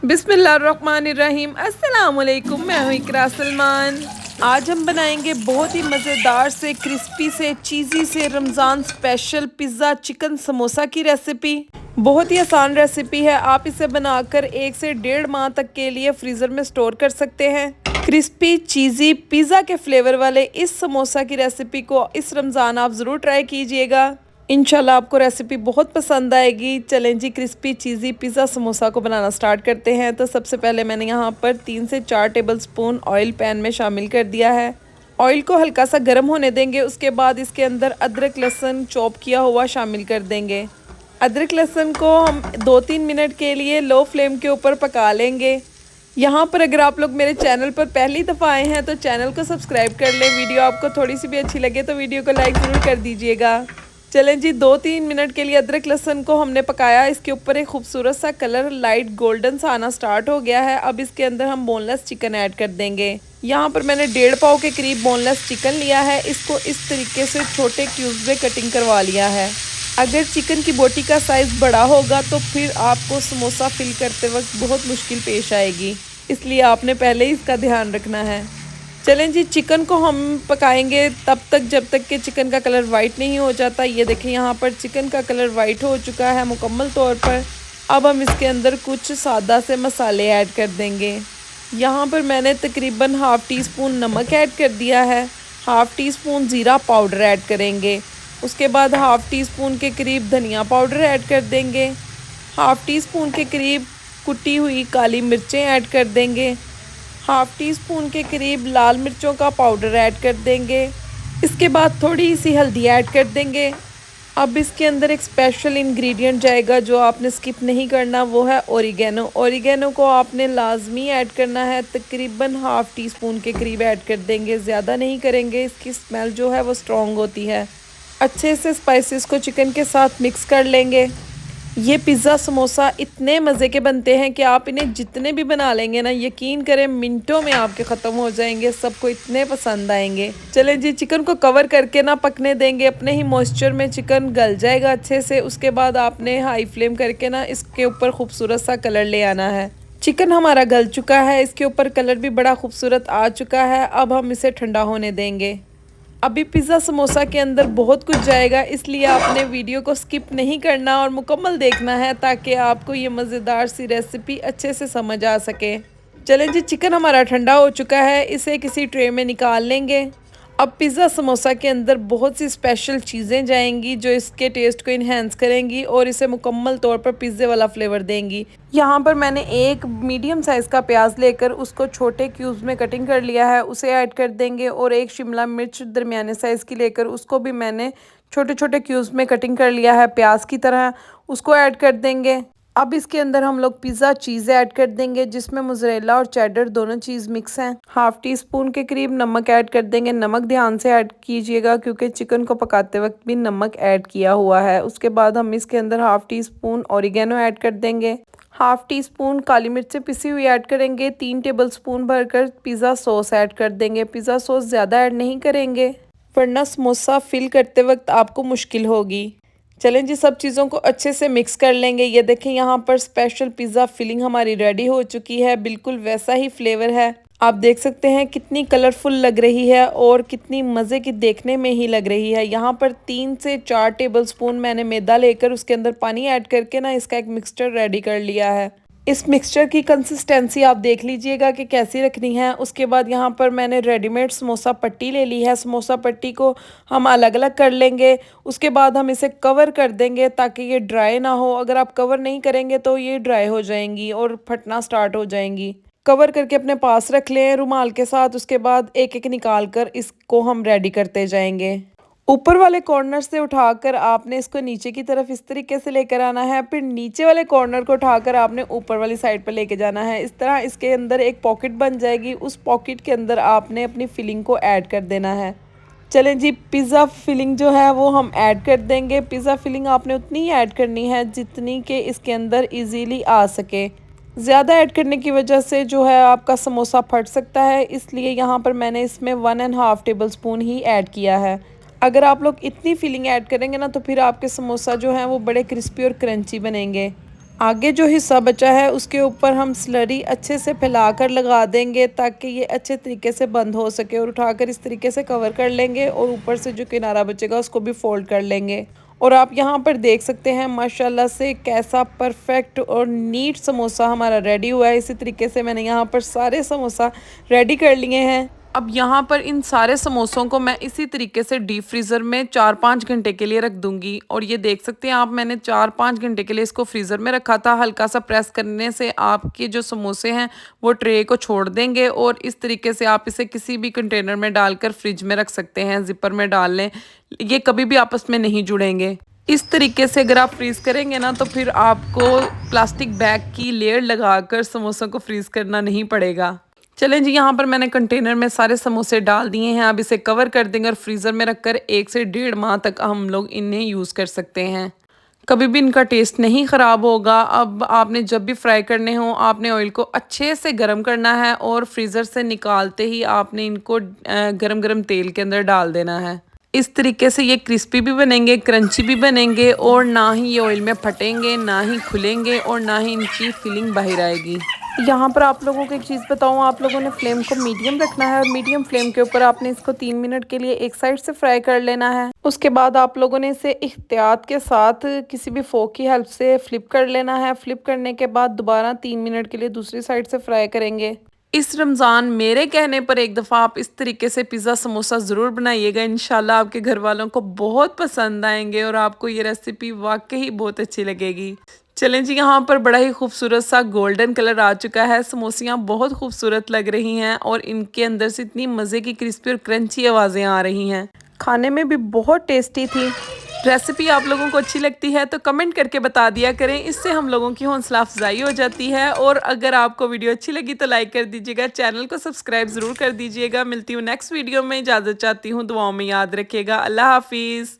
बिस्मिल्लाहिर्रहमानिर्रहीम। अस्सलामुअलैकुम, मैं हूँ इकरा सलमान। आज हम बनाएंगे बहुत ही मज़ेदार से क्रिस्पी से चीज़ी से Ramzan special pizza chicken samosa की रेसिपी। बहुत ही आसान रेसिपी है। आप इसे बनाकर 1 से 1.5 माह तक के लिए फ्रीज़र में स्टोर कर सकते हैं। क्रिस्पी चीज़ी पिज़्ज़ा के फ्लेवर वाले इस समोसा की रेसिपी को इस रमज़ान आप ज़रूर ट्राई कीजिएगा। इंशाल्लाह आपको रेसिपी बहुत पसंद आएगी। चलें जी, क्रिस्पी चीज़ी पिज़्ज़ा समोसा को बनाना स्टार्ट करते हैं। तो सबसे पहले मैंने यहाँ पर 3 से 4 टेबलस्पून ऑयल पैन में शामिल कर दिया है। ऑयल को हल्का सा गर्म होने देंगे। उसके बाद इसके अंदर अदरक लहसुन चॉप किया हुआ शामिल कर देंगे। अदरक लहसुन को हम 2-3 मिनट के लिए लो फ्लेम के ऊपर पका लेंगे। यहाँ पर अगर आप लोग मेरे चैनल पर पहली दफ़ा आए हैं तो चैनल को सब्सक्राइब कर लें। वीडियो आपको थोड़ी सी भी अच्छी लगे तो वीडियो को लाइक ज़रूर कर दीजिएगा। चलें जी, 2-3 मिनट के लिए अदरक लहसुन को हमने पकाया। इसके ऊपर एक खूबसूरत सा कलर लाइट गोल्डन सा आना स्टार्ट हो गया है। अब इसके अंदर हम बोनलेस चिकन ऐड कर देंगे। यहाँ पर मैंने 1.5 पाव के करीब बोनलेस चिकन लिया है। इसको इस तरीके से छोटे क्यूब्स में कटिंग करवा लिया है। अगर चिकन की बोटी का साइज़ बड़ा होगा तो फिर आपको समोसा फिल करते वक्त बहुत मुश्किल पेश आएगी, इसलिए आपने पहले ही इसका ध्यान रखना है। चलें जी, चिकन को हम पकाएंगे तब तक जब तक कि चिकन का कलर वाइट नहीं हो जाता। ये देखें, यहाँ पर चिकन का कलर वाइट हो चुका है मुकम्मल तौर पर। अब हम इसके अंदर कुछ सादा से मसाले ऐड कर देंगे। यहाँ पर मैंने तकरीबन ½ टी स्पून नमक ऐड कर दिया है। ½ टी स्पून ज़ीरा पाउडर ऐड करेंगे। उसके बाद ½ टी स्पून के करीब धनिया पाउडर ऐड कर देंगे। ½ टी स्पून के करीब कुटी हुई काली मिर्चें ऐड कर देंगे। ½ टी स्पून के करीब लाल मिर्चों का पाउडर ऐड कर देंगे। इसके बाद थोड़ी सी हल्दी ऐड कर देंगे। अब इसके अंदर एक स्पेशल इंग्रेडिएंट जाएगा जो आपने स्किप नहीं करना, वो है ओरिगेनो। ओरिगेनो को आपने लाजमी ऐड करना है। तकरीबन ½ टी स्पून के करीब ऐड कर देंगे, ज़्यादा नहीं करेंगे, इसकी स्मेल जो है वो स्ट्रॉन्ग होती है। अच्छे से स्पाइसेस को चिकन के साथ मिक्स कर लेंगे। ये पिज़्ज़ा समोसा इतने मज़े के बनते हैं कि आप इन्हें जितने भी बना लेंगे ना, यकीन करें मिनटों में आपके ख़त्म हो जाएंगे। सबको इतने पसंद आएंगे। चलें जी, चिकन को कवर करके ना पकने देंगे। अपने ही मॉइस्चर में चिकन गल जाएगा अच्छे से। उसके बाद आपने हाई फ्लेम करके ना इसके ऊपर खूबसूरत सा कलर ले आना है। चिकन हमारा गल चुका है, इसके ऊपर कलर भी बड़ा खूबसूरत आ चुका है। अब हम इसे ठंडा होने देंगे। अभी पिज़्ज़ा समोसा के अंदर बहुत कुछ जाएगा, इसलिए आपने वीडियो को स्किप नहीं करना और मुकम्मल देखना है ताकि आपको ये मज़ेदार सी रेसिपी अच्छे से समझ आ सके। चलें जी, चिकन हमारा ठंडा हो चुका है, इसे किसी ट्रे में निकाल लेंगे। अब पिज़्ज़ा समोसा के अंदर बहुत सी स्पेशल चीज़ें जाएंगी जो इसके टेस्ट को इन्हेंस करेंगी और इसे मुकम्मल तौर पर पिज़्ज़े वाला फ्लेवर देंगी। यहाँ पर मैंने एक मीडियम साइज़ का प्याज लेकर उसको छोटे क्यूब्स में कटिंग कर लिया है, उसे ऐड कर देंगे। और एक शिमला मिर्च दरमियाने साइज़ की लेकर उसको भी मैंने छोटे छोटे क्यूब्स में कटिंग कर लिया है प्याज की तरह, उसको ऐड कर देंगे। अब इसके अंदर हम लोग पिज़्ज़ा चीज़ ऐड कर देंगे जिसमें मोज़रेला और चेडर दोनों चीज़ मिक्स हैं। ½ टी स्पून के करीब नमक ऐड कर देंगे। नमक ध्यान से ऐड कीजिएगा क्योंकि चिकन को पकाते वक्त भी नमक ऐड किया हुआ है। उसके बाद हम इसके अंदर ½ टी स्पून ओरिगेनो ऐड कर देंगे। ½ टी स्पून काली मिर्चें पिसी हुई ऐड करेंगे। 3 टेबलस्पून भरकर पिज़्ज़ा सॉस ऐड कर देंगे। पिज़्ज़ा सॉस ज़्यादा ऐड नहीं करेंगे वरना समोसा फिल करते वक्त आपको मुश्किल होगी। चलें जी, सब चीज़ों को अच्छे से मिक्स कर लेंगे। ये देखें, यहाँ पर स्पेशल पिज़्ज़ा फिलिंग हमारी रेडी हो चुकी है। बिल्कुल वैसा ही फ्लेवर है। आप देख सकते हैं कितनी कलरफुल लग रही है और कितनी मज़े की देखने में ही लग रही है। यहाँ पर 3 से 4 टेबलस्पून मैंने मैदा लेकर उसके अंदर पानी ऐड करके ना इसका एक मिक्सचर रेडी कर लिया है। इस मिक्सचर की कंसिस्टेंसी आप देख लीजिएगा कि कैसी रखनी है। उसके बाद यहाँ पर मैंने रेडीमेड समोसा पट्टी ले ली है। समोसा पट्टी को हम अलग अलग कर लेंगे। उसके बाद हम इसे कवर कर देंगे ताकि ये ड्राई ना हो। अगर आप कवर नहीं करेंगे तो ये ड्राई हो जाएंगी और फटना स्टार्ट हो जाएंगी। कवर करके अपने पास रख लें रुमाल के साथ। उसके बाद एक एक निकाल कर इसको हम रेडी करते जाएंगे। ऊपर वाले कॉर्नर से उठाकर आपने इसको नीचे की तरफ इस तरीके से लेकर आना है। फिर नीचे वाले कॉर्नर को उठाकर आपने ऊपर वाली साइड पर लेके जाना है। इस तरह इसके अंदर एक पॉकेट बन जाएगी। उस पॉकेट के अंदर आपने अपनी फिलिंग को ऐड कर देना है। चलें जी, पिज़्ज़ा फिलिंग जो है वो हम ऐड कर देंगे। पिज़्ज़ा फिलिंग आपने उतनी ही ऐड करनी है जितनी कि इसके अंदर इजीली आ सके। ज़्यादा ऐड करने की वजह से जो है आपका समोसा फट सकता है, इसलिए यहाँ पर मैंने इसमें 1½ टेबल स्पून ही ऐड किया है। अगर आप लोग इतनी फिलिंग ऐड करेंगे ना तो फिर आपके समोसा जो हैं वो बड़े क्रिस्पी और क्रंची बनेंगे। आगे जो हिस्सा बचा है उसके ऊपर हम स्लरी अच्छे से फैलाकर लगा देंगे ताकि ये अच्छे तरीके से बंद हो सके, और उठाकर इस तरीके से कवर कर लेंगे और ऊपर से जो किनारा बचेगा उसको भी फोल्ड कर लेंगे। और आप यहाँ पर देख सकते हैं माशाल्लाह से कैसा परफेक्ट और नीट समोसा हमारा रेडी हुआ है। इसी तरीके से मैंने यहाँ पर सारे समोसा रेडी कर लिए हैं। अब यहाँ पर इन सारे समोसों को मैं इसी तरीके से डीप फ्रीज़र में 4-5 घंटे के लिए रख दूंगी। और ये देख सकते हैं आप, मैंने 4-5 घंटे के लिए इसको फ्रीज़र में रखा था। हल्का सा प्रेस करने से आपके जो समोसे हैं वो ट्रे को छोड़ देंगे, और इस तरीके से आप इसे किसी भी कंटेनर में डालकर फ्रिज में रख सकते हैं, जिपर में डाल लें, ये कभी भी आपस में नहीं जुड़ेंगे। इस तरीके से अगर आप फ्रीज़ करेंगे ना तो फिर आपको प्लास्टिक बैग की लेयर लगाकर समोसों को फ्रीज़ करना नहीं पड़ेगा। चलें जी, यहाँ पर मैंने कंटेनर में सारे समोसे डाल दिए हैं। अब इसे कवर कर देंगे और फ्रीज़र में रखकर 1 से 1.5 माह तक हम लोग इन्हें यूज़ कर सकते हैं। कभी भी इनका टेस्ट नहीं ख़राब होगा। अब आपने जब भी फ्राई करने हो, आपने ऑयल को अच्छे से गर्म करना है और फ्रीज़र से निकालते ही आपने इनको गरम गरम तेल के अंदर डाल देना है। इस तरीके से ये क्रिस्पी भी बनेंगे, क्रंची भी बनेंगे, और ना ही ये ऑयल में फटेंगे, ना ही खुलेंगे, और ना ही इनकी फीलिंग बाहर आएगी। यहाँ पर आप लोगों को एक चीज़ बताऊँ, आप लोगों ने फ्लेम को मीडियम रखना है, और मीडियम फ्लेम के ऊपर आपने इसको 3 मिनट के लिए एक साइड से फ्राई कर लेना है। उसके बाद आप लोगों ने इसे एहतियात के साथ किसी भी फोक की हेल्प से फ्लिप कर लेना है। फ्लिप करने के बाद दोबारा 3 मिनट के लिए दूसरी साइड से फ्राई करेंगे। इस रमज़ान मेरे कहने पर एक दफ़ा आप इस तरीके से पिज़्ज़ा समोसा ज़रूर बनाइएगा। इंशाल्लाह आपके घर वालों को बहुत पसंद आएंगे और आपको ये रेसिपी वाकई बहुत अच्छी लगेगी। चलें जी, यहाँ पर बड़ा ही खूबसूरत सा गोल्डन कलर आ चुका है। समोसियाँ बहुत खूबसूरत लग रही हैं और इनके अंदर से इतनी मज़े की क्रिस्पी और क्रंची आवाज़ें आ रही हैं। खाने में भी बहुत टेस्टी थी। रेसिपी आप लोगों को अच्छी लगती है तो कमेंट करके बता दिया करें, इससे हम लोगों की हौसला अफजाई हो जाती है। और अगर आपको वीडियो अच्छी लगी तो लाइक कर दीजिएगा, चैनल को सब्सक्राइब ज़रूर कर दीजिएगा। मिलती हूँ नेक्स्ट वीडियो में, इजाज़त चाहती हूँ, दुआओं में याद रखिएगा। अल्लाह हाफिज़।